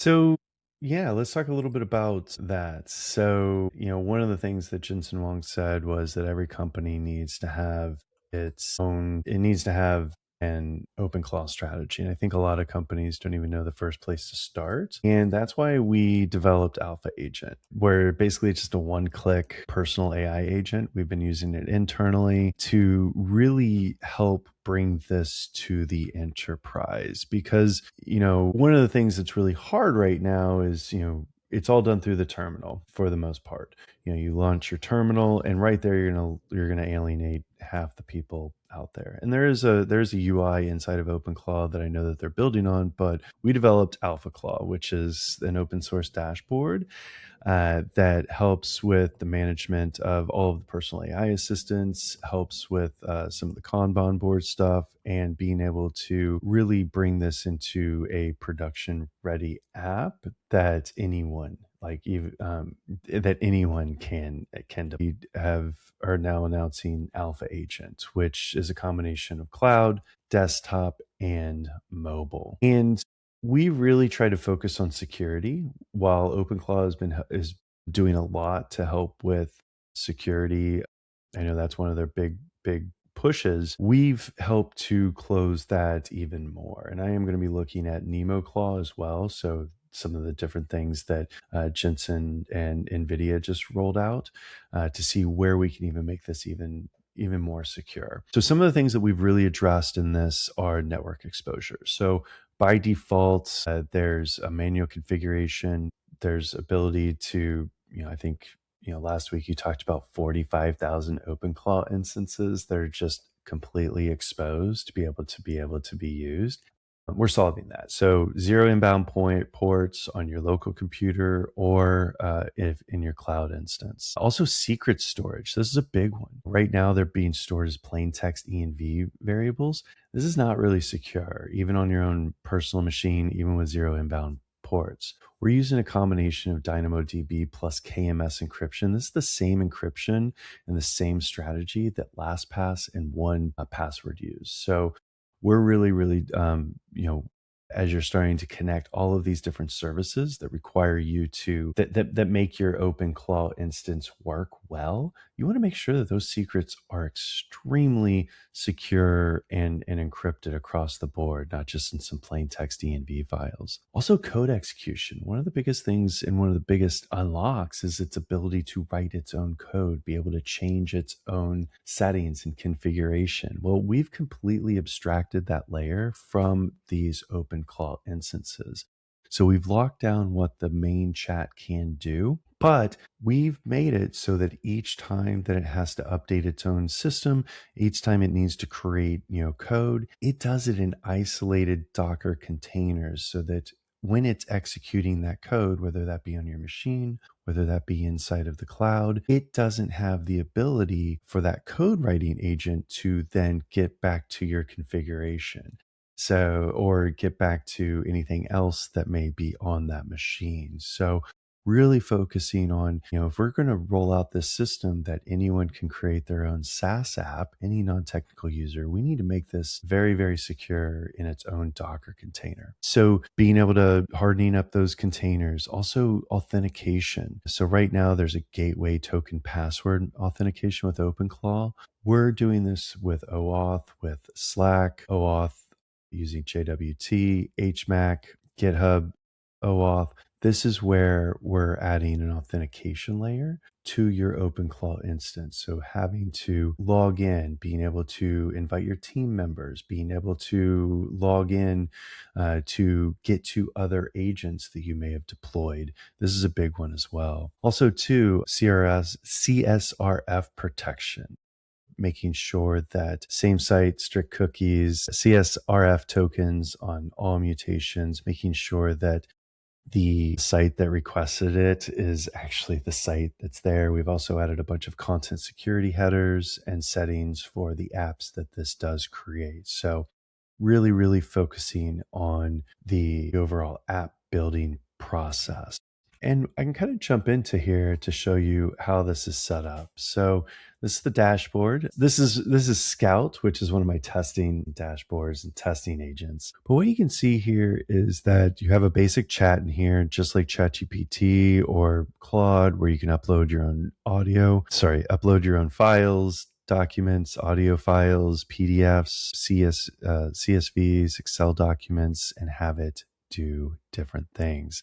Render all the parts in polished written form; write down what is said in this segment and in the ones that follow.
So, yeah, let's talk a little bit about that. So, one of the things that Jensen Wang said was that every company needs to have it needs to have an OpenClaw strategy. And I think a lot of companies don't even know the first place to start. And that's why we developed AlphaAgent, where basically it's just a one-click personal AI agent. We've been using it internally to really help bring this to the enterprise because, one of the things that's really hard right now is, it's all done through the terminal for the most part. You launch your terminal and right there you're gonna alienate half the people out there. And there's a UI inside of OpenClaw that I know that they're building on, but we developed AlphaClaw, which is an open source dashboard that helps with the management of all of the personal AI assistants, helps with some of the Kanban board stuff, and being able to really bring this into a production ready app that anyone like even that anyone can. We are now announcing AlphaAgent, which is a combination of cloud, desktop, and mobile. And we really try to focus on security, while OpenClaw is doing a lot to help with security. I know that's one of their big pushes. We've helped to close that even more, and I am going to be looking at NemoClaw as well. So some of the different things that Jensen and NVIDIA just rolled out to see where we can even make this even more secure. So some of the things that we've really addressed in this are network exposure. So by default, there's a manual configuration. There's ability to, I think, last week you talked about 45,000 OpenClaw instances that are just completely exposed to be used. We're solving that. So zero inbound point ports on your local computer or if in your cloud instance. Also secret storage. This is a big one. Right now they're being stored as plain text env variables. This is not really secure, even on your own personal machine, even with zero inbound ports. We're using a combination of DynamoDB plus KMS encryption. This is the same encryption and the same strategy that LastPass and one password use. So we're really, as you're starting to connect all of these different services that require you to that make your OpenClaw instance work well, you want to make sure that those secrets are extremely secure and encrypted across the board, not just in some plain text env files. Also, code execution. One of the biggest things and one of the biggest unlocks is its ability to write its own code, be able to change its own settings and configuration. Well, we've completely abstracted that layer from these OpenClaw instances. So we've locked down what the main chat can do, but we've made it so that each time that it has to update its own system, each time it needs to create, code, it does it in isolated Docker containers so that when it's executing that code, whether that be on your machine, whether that be inside of the cloud, it doesn't have the ability for that code writing agent to then get back to your configuration. So, or get back to anything else that may be on that machine. So really focusing on, if we're going to roll out this system that anyone can create their own SaaS app, any non-technical user, we need to make this very, very secure in its own Docker container. So being able to hardening up those containers, also authentication. So right now there's a gateway token password authentication with OpenClaw. We're doing this with OAuth, with Slack, OAuth using JWT, HMAC, GitHub, OAuth. This is where we're adding an authentication layer to your OpenClaw instance. So having to log in, being able to invite your team members, being able to log in to get to other agents that you may have deployed. This is a big one as well. Also, too, CSRF protection, making sure that same site, strict cookies, CSRF tokens on all mutations, making sure that the site that requested it is actually the site that's there. We've also added a bunch of content security headers and settings for the apps that this does create. So really focusing on the overall app building process. And I can kind of jump into here to show you how this is set up. So this is the dashboard. This is Scout, which is one of my testing dashboards and testing agents. But what you can see here is that you have a basic chat in here, just like ChatGPT or Claude, where you can upload your own upload your own files, documents, audio files, PDFs, CSVs, Excel documents, and have it do different things.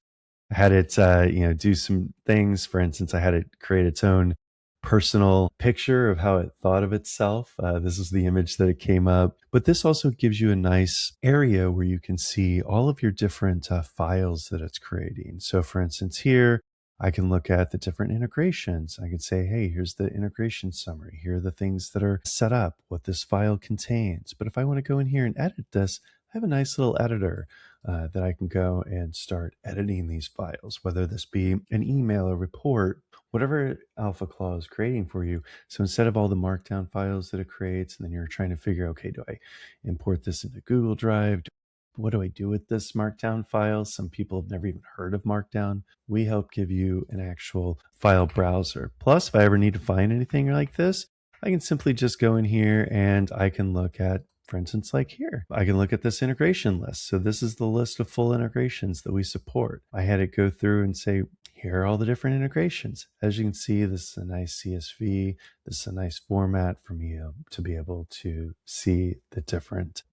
I had it, do some things. For instance, I had it create its own personal picture of how it thought of itself. This is the image that it came up. But this also gives you a nice area where you can see all of your different files that it's creating. So for instance, here, I can look at the different integrations. I can say, hey, here's the integration summary. Here are the things that are set up, what this file contains. But if I want to go in here and edit this, I have a nice little editor that I can go and start editing these files, whether this be an email, a report, whatever AlphaClaw is creating for you. So instead of all the markdown files that it creates, and then you're trying to figure, okay, do I import this into Google Drive? What do I do with this markdown file? Some people have never even heard of markdown. We help give you an actual file browser. Plus, if I ever need to find anything like this, I can simply just go in here and I can look at, for instance, like here, I can look at this integration list. So this is the list of full integrations that we support. I had it go through and say, here are all the different integrations. As you can see, this is a nice CSV. This is a nice format for me to be able to see the different,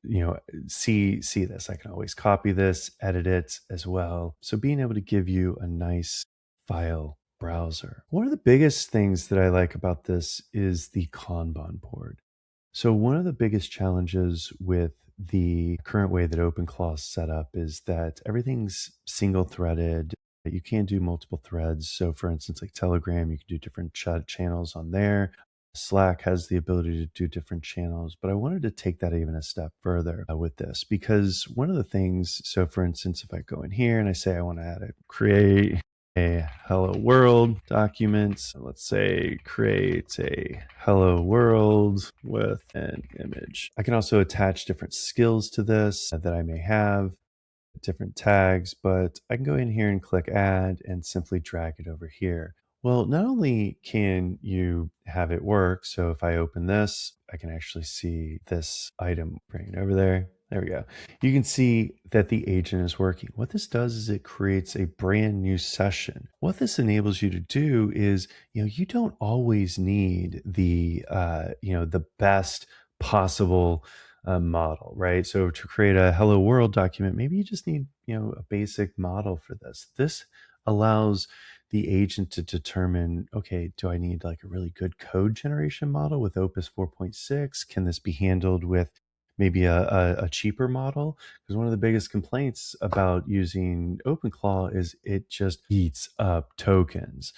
see this. I can always copy this, edit it as well. So being able to give you a nice file browser. One of the biggest things that I like about this is the Kanban board. So one of the biggest challenges with the current way that OpenClaw is set up is that everything's single threaded. You can't do multiple threads. So for instance, like Telegram, you can do different chat channels on there. Slack has the ability to do different channels, but I wanted to take that even a step further with this, because one of the things, so for instance, if I go in here and I say I want to create a hello world document. So let's say create a hello world with an image. I can also attach different skills to this that I may have, different tags, but I can go in here and click add and simply drag it over here. Well, not only can you have it work, so if I open this, I can actually see this item, bring it over there. There we go. You can see that the agent is working. What this does is it creates a brand new session. What this enables you to do is, you don't always need the best possible model, right? So to create a hello world document, maybe you just need, a basic model for this. This allows the agent to determine, okay, do I need like a really good code generation model with Opus 4.6? Can this be handled with maybe a cheaper model? Because one of the biggest complaints about using OpenClaw is it just eats up tokens.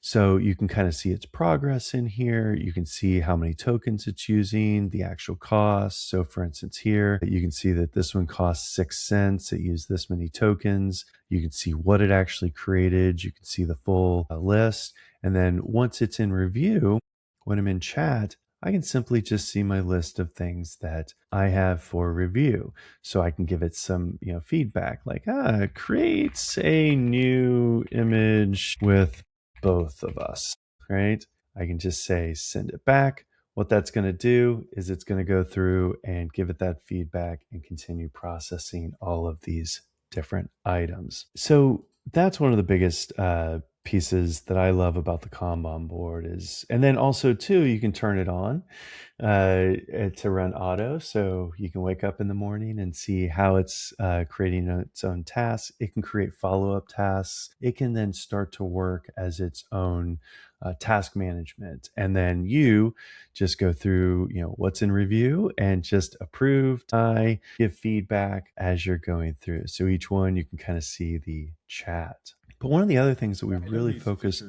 So you can kind of see its progress in here. You can see how many tokens it's using, the actual cost. So for instance, here, you can see that this one costs 6 cents. It used this many tokens. You can see what it actually created. You can see the full list. And then once it's in review, when I'm in chat, I can simply just see my list of things that I have for review. So I can give it some, feedback like, create a new image with both of us, right? I can just say, send it back. What that's going to do is it's going to go through and give it that feedback and continue processing all of these different items. So that's one of the biggest pieces that I love about the Kanban board is, and then also too, you can turn it on to run auto. So you can wake up in the morning and see how it's creating its own tasks. It can create follow-up tasks. It can then start to work as its own task management. And then you just go through, what's in review and just approve, give feedback as you're going through. So each one you can kind of see the chat. But one of the other things that we really focus,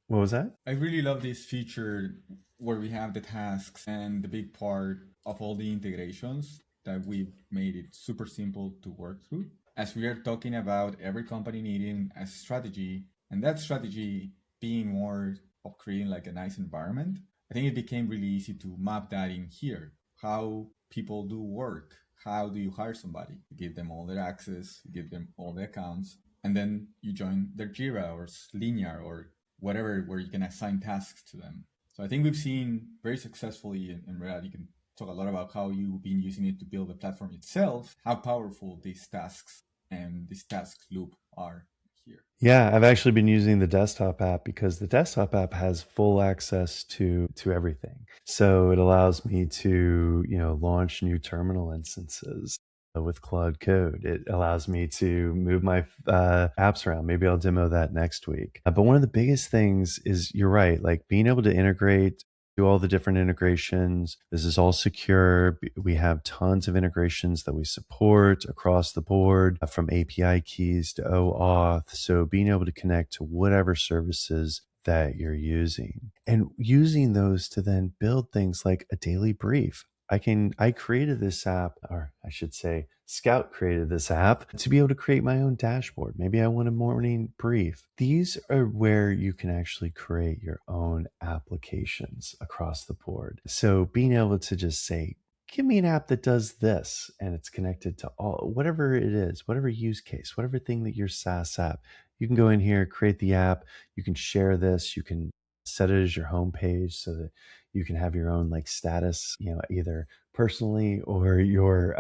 what was that? I really love this feature where we have the tasks and the big part of all the integrations that we've made it super simple to work through. As we are talking about every company needing a strategy, and that strategy being more of creating like a nice environment, I think it became really easy to map that in here. How people do work. How do you hire somebody? You give them all their access, you give them all the accounts, and then you join their Jira or Linear or whatever, where you can assign tasks to them. So I think we've seen very successfully in Red Hat, you can talk a lot about how you've been using it to build the platform itself, how powerful these tasks and this task loop are here. Yeah, I've actually been using the desktop app because the desktop app has full access to everything. So it allows me to, launch new terminal instances with Cloud Code. It allows me to move my apps around. Maybe I'll demo that next week. But one of the biggest things is, you're right, like being able to integrate, do all the different integrations. This is all secure. We have tons of integrations that we support across the board, from API keys to OAuth. So being able to connect to whatever services that you're using, and using those to then build things like a daily brief. I created this app, or I should say, Scout created this app to be able to create my own dashboard. Maybe I want a morning brief. These are where you can actually create your own applications across the board. So being able to just say, give me an app that does this, and it's connected to all, whatever it is, whatever use case, whatever thing that your SaaS app, you can go in here, create the app, you can share this, you can set it as your homepage so that you can have your own like status, either personally or your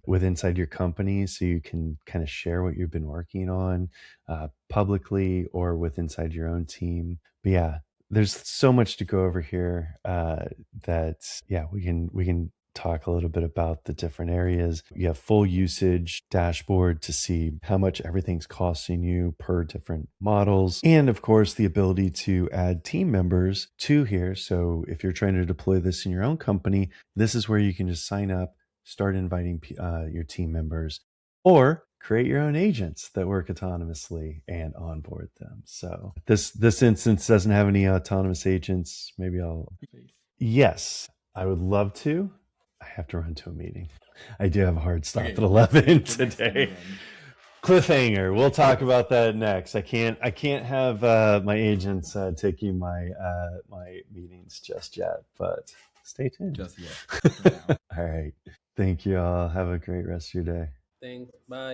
with inside your company, so you can kind of share what you've been working on publicly or with inside your own team. But yeah, there's so much to go over here that we can talk a little bit about the different areas. You have full usage dashboard to see how much everything's costing you per different models. And of course, the ability to add team members to here. So if you're trying to deploy this in your own company, this is where you can just sign up, start inviting your team members, or create your own agents that work autonomously and onboard them. So this instance doesn't have any autonomous agents. Maybe yes, I would love to. I have to run to a meeting. I do have a hard stop at 11 today. Cliffhanger. We'll talk about that next. I can't have my agents taking my my meetings just yet, but stay tuned. Just yet. All right. Thank you all. Have a great rest of your day. Thanks. Bye.